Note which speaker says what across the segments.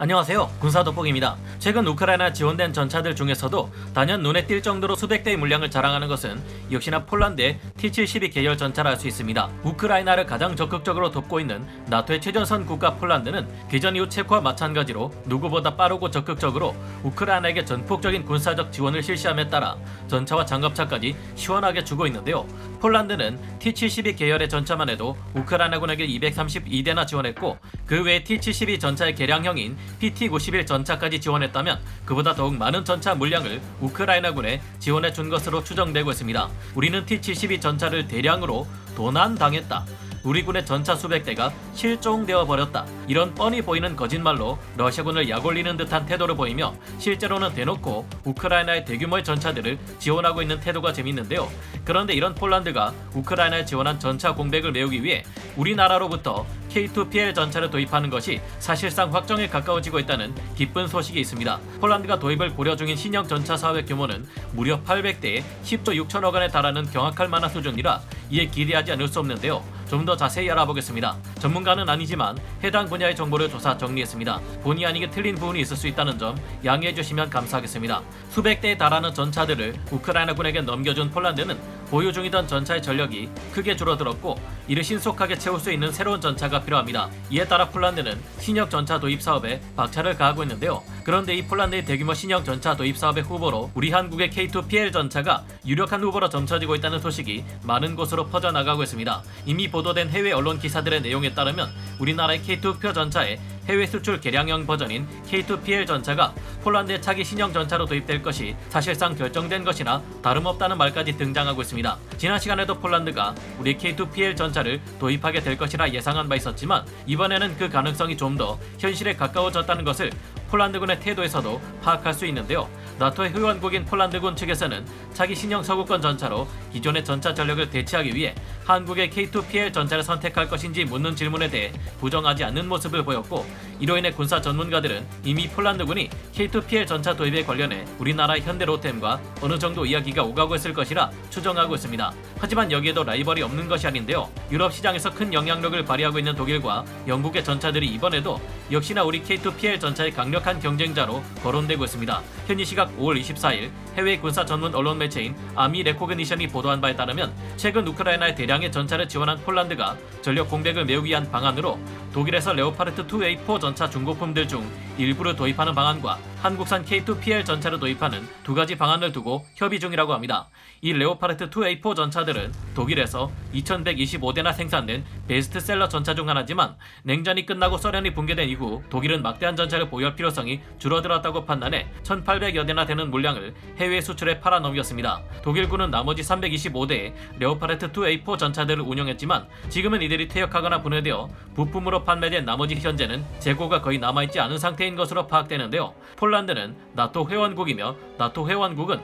Speaker 1: 안녕하세요. 군사돋보기입니다. 최근 우크라이나 지원된 전차들 중에서도 단연 눈에 띌 정도로 수백 대의 물량을 자랑하는 것은 역시나 폴란드의 T-72 계열 전차라 할 수 있습니다. 우크라이나를 가장 적극적으로 돕고 있는 나토의 최전선 국가 폴란드는 개전 이후 체코와 마찬가지로 누구보다 빠르고 적극적으로 우크라이나에게 전폭적인 군사적 지원을 실시함에 따라 전차와 장갑차까지 시원하게 주고 있는데요. 폴란드는 T-72 계열의 전차만 해도 우크라이나군에게 232대나 지원했고 그 외에 T-72 전차의 개량형인 PT-91 전차까지 지원했다면 그보다 더욱 많은 전차 물량을 우크라이나군에 지원해 준 것으로 추정되고 있습니다. 우리는 T-72 전차를 대량으로 도난당했다. 우리 군의 전차 수백 대가 실종되어 버렸다. 이런 뻔히 보이는 거짓말로 러시아군을 약올리는 듯한 태도를 보이며 실제로는 대놓고 우크라이나의 대규모의 전차들을 지원하고 있는 태도가 재밌는데요. 그런데 이런 폴란드가 우크라이나에 지원한 전차 공백을 메우기 위해 우리나라로부터 K2PL 전차를 도입하는 것이 사실상 확정에 가까워지고 있다는 기쁜 소식이 있습니다. 폴란드가 도입을 고려 중인 신형 전차 사업의 규모는 무려 800대에 10조 6천억 원에 달하는 경악할 만한 수준이라 이에 기대하지 않을 수 없는데요. 좀 더 자세히 알아보겠습니다. 전문가는 아니지만 해당 분야의 정보를 조사 정리했습니다. 본의 아니게 틀린 부분이 있을 수 있다는 점 양해해 주시면 감사하겠습니다. 수백 대에 달하는 전차들을 우크라이나군에게 넘겨준 폴란드는 보유 중이던 전차의 전력이 크게 줄어들었고 이를 신속하게 채울 수 있는 새로운 전차가 필요합니다. 이에 따라 폴란드는 신형 전차 도입 사업에 박차를 가하고 있는데요. 그런데 이 폴란드의 대규모 신형 전차 도입 사업의 후보로 우리 한국의 K2PL 전차가 유력한 후보로 점쳐지고 있다는 소식이 많은 곳으로 퍼져나가고 있습니다. 이미 보도된 해외 언론 기사들의 내용에 따르면 우리나라의 K2표 전차의 해외 수출 개량형 버전인 K2PL 전차가 폴란드의 차기 신형 전차로 도입될 것이 사실상 결정된 것이나 다름없다는 말까지 등장하고 있습니다. 지난 시간에도 폴란드가 우리 K2PL 전차를 도입하게 될 것이라 예상한 바 있었지만 이번에는 그 가능성이 좀 더 현실에 가까워졌다는 것을 폴란드군의 태도에서도 파악할 수 있는데요. 나토의 회원국인 폴란드군 측에서는 차기 신형 서구권 전차로 기존의 전차 전력을 대체하기 위해 한국의 K2PL 전차를 선택할 것인지 묻는 질문에 대해 부정하지 않는 모습을 보였고 이로 인해 군사 전문가들은 이미 폴란드군이 K2PL 전차 도입에 관련해 우리나라 현대로템과 어느 정도 이야기가 오가고 있을 것이라 추정하고 있습니다. 하지만 여기에도 라이벌이 없는 것이 아닌데요. 유럽 시장에서 큰 영향력을 발휘하고 있는 독일과 영국의 전차들이 이번에도 역시나 우리 K2PL 전차의 강력한 경쟁자로 거론되고 있습니다. 현지 시각 5월 24일 해외 군사 전문 언론 매체인 아미 레코그니션이 보도한 바에 따르면 최근 우크라이나에 대량의 전차를 지원한 폴란드가 전력 공백을 메우기 위한 방안으로 독일에서 레오파르트 2A4 전차 중고품들 중 일부를 도입하는 방안과 한국산 K2PL 전차를 도입하는 두 가지 방안을 두고 협의 중이라고 합니다. 이 레오파르트 2A4 전차들은 독일에서 2125대나 생산된 베스트셀러 전차 중 하나지만 냉전이 끝나고 소련이 붕괴된 이후 독일은 막대한 전차를 보유할 필요성이 줄어들었다고 판단해 1800여 대나 되는 물량을 해외 수출에 팔아넘겼습니다. 독일군은 나머지 325대의 레오파르트 2A4 전차들을 운영했지만 지금은 이들이 퇴역하거나 분해되어 부품으로 판매된 나머지 현재는 재고가 거의 남아있지 않은 상태인 것으로 파악되는데요. 폴란드는 나토 회원국이며 나토 회원국은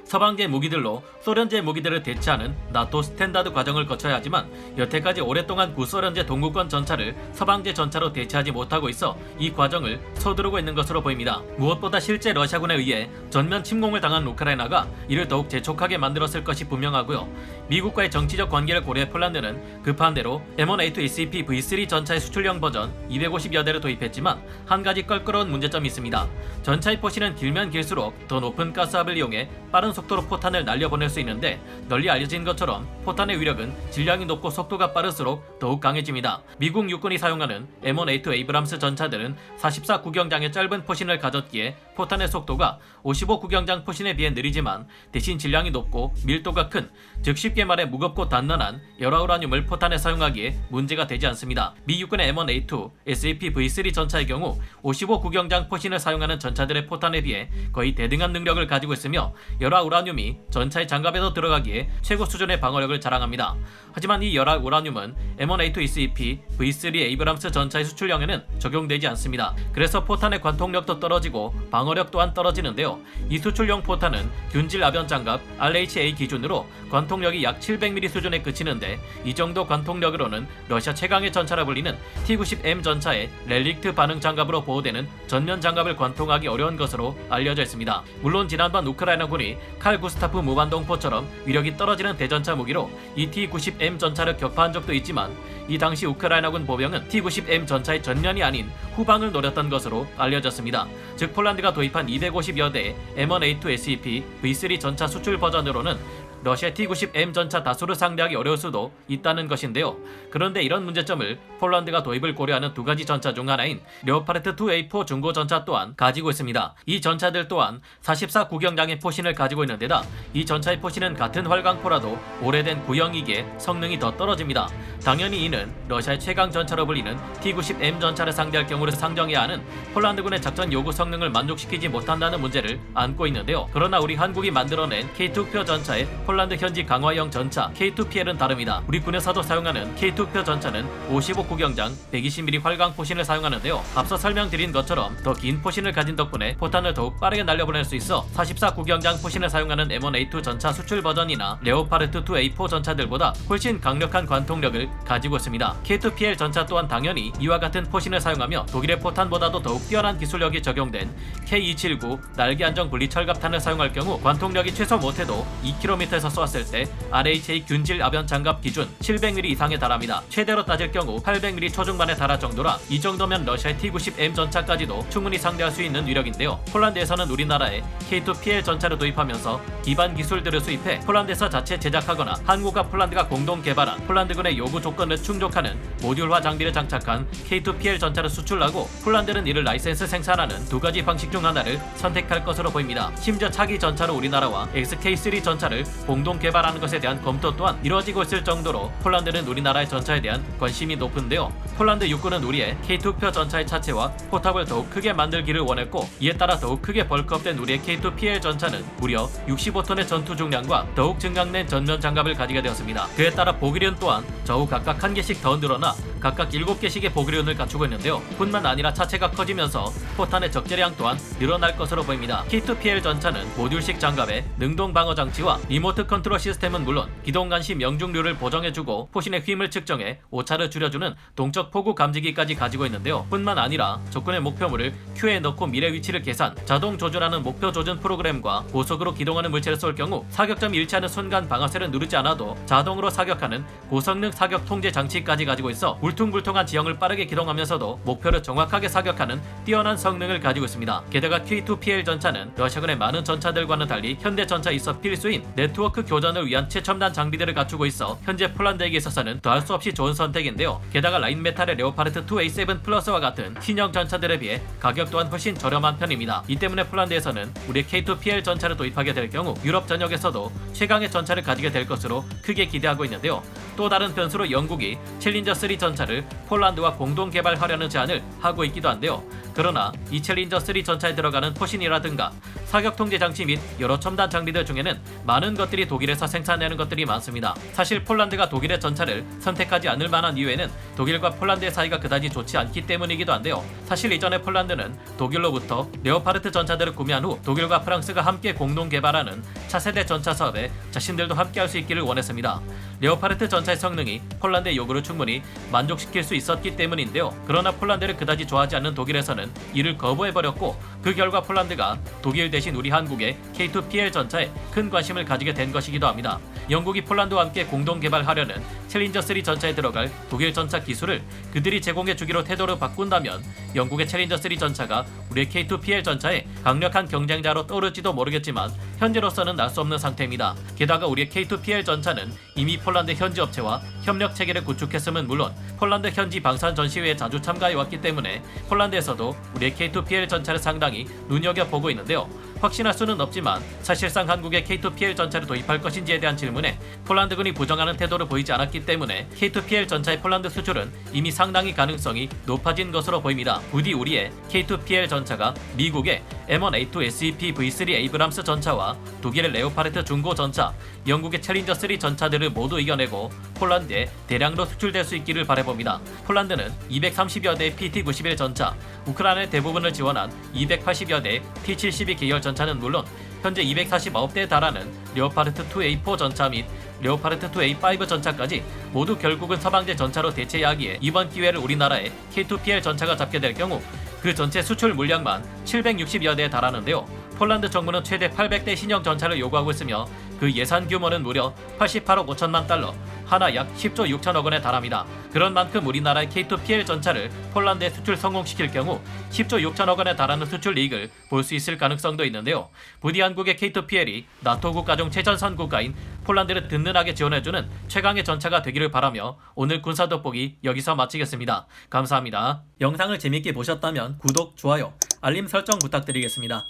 Speaker 1: 서방제 무기들로 소련제 무기들을 대체하는 나토 스탠다드 과정을 거쳐야 하지만 여태까지 오랫동안 구소련제 동구권 전차를 서방제 전차로 대체하지 못하고 있어 이 과정을 서두르고 있는 것으로 보입니다. 무엇보다 실제 러시아군에 의해 전면 침공을 당한 우크라이나가 이를 더욱 재촉하게 만들었을 것이 분명하고요. 미국과의 정치적 관계를 고려해 폴란드는 급한 대로 M1A2 SCP V3 전차의 수출형 버전 250여 대를 도입했지만 한 가지 껄끄러운 문제점이 있습니다. 전차의 포신은 길면 길수록 더 높은 가스압을 이용해 빠른 속도로 포탄을 날려보낼 수 있는데 널리 알려진 것처럼 포탄의 위력은 질량이 높고 속도가 빠를수록 더욱 강해집니다. 미국 육군이 사용하는 M1A2 에이브람스 전차들은 44 구경장의 짧은 포신을 가졌기에 포탄의 속도가 55 구경장 포신에 비해 느리지만 대신 질량이 높고 밀도가 큰, 즉 쉽게 말해 무겁고 단단한 열화우라늄을 포탄에 사용하기에 문제가 되지 않습니다. 미 육군의 M1A2 SAP V3 전차의 경우 55 구경장 포신을 사용하는 전차들의 포탄에 비해 거의 대등한 능력을 가지고 있으며 열화우라늄이 전차의 장갑에도 들어가기에 최고 수준의 방어력을 자랑합니다. 하지만 이 열화우라늄은 M1A2 SCP V3 에이브람스 전차의 수출량에는 적용되지 않습니다. 그래서 포탄의 관통력도 떨어지고 방어 방어력 또한 떨어지는데요. 이 수출용 포탄은 균질 아변 장갑 RHA 기준으로 관통력이 약 700mm 수준에 그치는데, 이 정도 관통력으로는 러시아 최강의 전차라 불리는 T-90M 전차의 렐릭트 반응 장갑으로 보호되는 전면 장갑을 관통하기 어려운 것으로 알려져 있습니다. 물론 지난번 우크라이나군이 칼 구스타프 무반동포처럼 위력이 떨어지는 대전차 무기로 이 T-90M 전차를 격파한 적도 있지만, 이 당시 우크라이나군 보병은 T-90M 전차의 전면이 아닌 후방을 노렸던 것으로 알려졌습니다. 즉 폴란드가 도입한 250여 대의 M1A2 SEP V3 전차 수출 버전으로는 러시아 T-90M 전차 다수를 상대하기 어려울 수도 있다는 것인데요. 그런데 이런 문제점을 폴란드가 도입을 고려하는 두 가지 전차 중 하나인 레오파르트 2A4 중고 전차 또한 가지고 있습니다. 이 전차들 또한 44 구경장의 포신을 가지고 있는 데다 이 전차의 포신은 같은 활강포라도 오래된 구형이기에 성능이 더 떨어집니다. 당연히 이는 러시아의 최강 전차로 불리는 T-90M 전차를 상대할 경우를 상정해야 하는 폴란드군의 작전 요구 성능을 만족시키지 못한다는 문제를 안고 있는데요. 그러나 우리 한국이 만들어낸 K2표 전차의 폴란드 현지 강화형 전차 K2PL은 다릅니다. 우리 군에서도 사용하는 K2표 전차는 55 구경장 120mm 활강 포신을 사용하는데요. 앞서 설명드린 것처럼 더 긴 포신을 가진 덕분에 포탄을 더욱 빠르게 날려보낼 수 있어 44 구경장 포신을 사용하는 M1A2 전차 수출 버전이나 레오파르트 2A4 전차들보다 훨씬 강력한 관통력을 가지고 있습니다. K2PL 전차 또한 당연히 이와 같은 포신을 사용하며 독일의 포탄보다도 더욱 뛰어난 기술력이 적용된 K279 날개 안정 분리 철갑탄을 사용할 경우 관통력이 최소 못해도 2km에서 쏘았을 때 RHA 균질 아변 장갑 기준 700mm 이상에 달합니다. 최대로 따질 경우 800mm 초중반에 달할 정도라, 이 정도면 러시아의 T-90M 전차까지도 충분히 상대할 수 있는 위력인데요. 폴란드에서는 우리나라에 K2PL 전차를 도입하면서 기반 기술들을 수입해 폴란드에서 자체 제작하거나 한국과 폴란드가 공동 개발한 폴란드군의 요구 조건을 충족하는 모듈화 장비를 장착한 K2PL 전차를 수출하고, 폴란드는 이를 라이센스 생산하는 두 가지 방식 중 하나를 선택할 것으로 보입니다. 심지어 차기 전차로 우리나라와 XK3 전차를 공동 개발하는 것에 대한 검토 또한 이루어지고 있을 정도로 폴란드는 우리나라의 전차에 대한 관심이 높은데요. 폴란드 육군은 우리의 K2표 전차의 차체와 포탑을 더욱 크게 만들기를 원했고, 이에 따라 더욱 크게 벌크업된 우리의 K2PL 전차는 무려 65톤의 전투 중량과 더욱 증강된 전면 장갑을 가지게 되었습니다. 그에 따라 보기륜 또한 저우 각각 한 개씩 더 늘어나 각각 7개씩의 보기륜을 갖추고 있는데요. 뿐만 아니라 차체가 커지면서 포탄의 적재량 또한 늘어날 것으로 보입니다. K2PL 전차는 모듈식 장갑에 능동 방어 장치와 리모트 컨트롤 시스템은 물론 기동 감시 명중률을 보정해주고 포신의 힘을 측정해 오차를 줄여주는 동적 포구 감지기까지 가지고 있는데요. 뿐만 아니라 적군의 목표물을 Q에 넣고 미래 위치를 계산, 자동 조준하는 목표 조준 프로그램과 고속으로 기동하는 물체를 쏠 경우 사격점이 일치하는 순간 방아쇠를 누르지 않아도 자동으로 사격하는 고성능 사격 통제 장치까지 가지고 있어 울퉁불퉁한 지형을 빠르게 기동하면서도 목표를 정확하게 사격하는 뛰어난 성능을 가지고 있습니다. 게다가 K2PL 전차는 러시아군의 많은 전차들과는 달리 현대 전차에 있어 필수인 네트워크 교전을 위한 최첨단 장비들을 갖추고 있어 현재 폴란드에게 있어서는 더할 수 없이 좋은 선택인데요. 게다가 라인메탈의 레오파르트 2A7 플러스와 같은 신형 전차들에 비해 가격 또한 훨씬 저렴한 편입니다. 이 때문에 폴란드에서는 우리의 K2PL 전차를 도입하게 될 경우 유럽 전역에서도 최강의 전차를 가지게 될 것으로 크게 기대하고 있는데요. 또 다른 변수로 영국이 챌린저 3 전차를 폴란드와 공동 개발하려는 제안을 하고 있기도 한데요. 그러나 이 챌린저 3 전차에 들어가는 포신이라든가 사격 통제 장치 및 여러 첨단 장비들 중에는 많은 것들이 독일에서 생산되는 것들이 많습니다. 사실 폴란드가 독일의 전차를 선택하지 않을 만한 이유에는 독일과 폴란드의 사이가 그다지 좋지 않기 때문이기도 한데요. 사실 이전에 폴란드는 독일로부터 레오파르트 전차들을 구매한 후 독일과 프랑스가 함께 공동 개발하는 차세대 전차 사업에 자신들도 함께 할 수 있기를 원했습니다. 레오파르트 전차의 성능이 폴란드의 요구를 충분히 만족시킬 수 있었기 때문인데요. 그러나 폴란드를 그다지 좋아하지 않는 독일에서는 이를 거부해버렸고, 그 결과 폴란드가 독일 대신 우리 한국의 K2PL 전차에 큰 관심을 가지게 된 것이기도 합니다. 영국이 폴란드와 함께 공동 개발하려는 챌린저 3 전차에 들어갈 독일 전차 기술을 그들이 제공해주기로 태도를 바꾼다면 영국의 챌린저 3 전차가 우리의 K2PL 전차에 강력한 경쟁자로 떠오를지도 모르겠지만 현재로서는 알 수 없는 상태입니다. 게다가 우리의 K2PL 전차는 이미 폴란드 현지 업체와 협력 체계를 구축했음은 물론 폴란드 현지 방산 전시회에 자주 참가해왔기 때문에 폴란드에서도 우리의 K2PL 전차를 상당히 눈여겨보고 있는데요. 확신할 수는 없지만 사실상 한국에 K2PL 전차를 도입할 것인지에 대한 질문에 폴란드군이 부정하는 태도를 보이지 않았기 때문에 K2PL 전차의 폴란드 수출은 이미 상당히 가능성이 높아진 것으로 보입니다. 부디 우리의 K2PL 전차가 미국의 M1A2 SEP V3 에이브람스 전차와 독일의 레오파르트 중고 전차, 영국의 챌린저 3 전차들을 모두 이겨내고 폴란드에 대량으로 수출될 수 있기를 바라봅니다. 폴란드는 230여 대의 PT-91 전차, 우크라이나의 대부분을 지원한 280여 대의 T-72 계열 전차는 물론 현재 249대에 달하는 레오파르트-2A4 전차 및 레오파르트-2A5 전차까지 모두 결국은 서방제 전차로 대체해야 하기에 이번 기회를 우리나라에 K2PL 전차가 잡게 될 경우 그 전체 수출 물량만 760여 대에 달하는데요. 폴란드 정부는 최대 800대 신형 전차를 요구하고 있으며 그 예산 규모는 무려 88억 5천만 달러, 하나 약 10조 6천억 원에 달합니다. 그런 만큼 우리나라의 K2PL 전차를 폴란드에 수출 성공시킬 경우 10조 6천억 원에 달하는 수출 이익을 볼 수 있을 가능성도 있는데요. 부디 한국의 K2PL이 나토 국가 중 최전선 국가인 폴란드를 든든하게 지원해주는 최강의 전차가 되기를 바라며 오늘 군사 돋보기 여기서 마치겠습니다. 감사합니다. 영상을 재밌게 보셨다면 구독, 좋아요, 알림 설정 부탁드리겠습니다.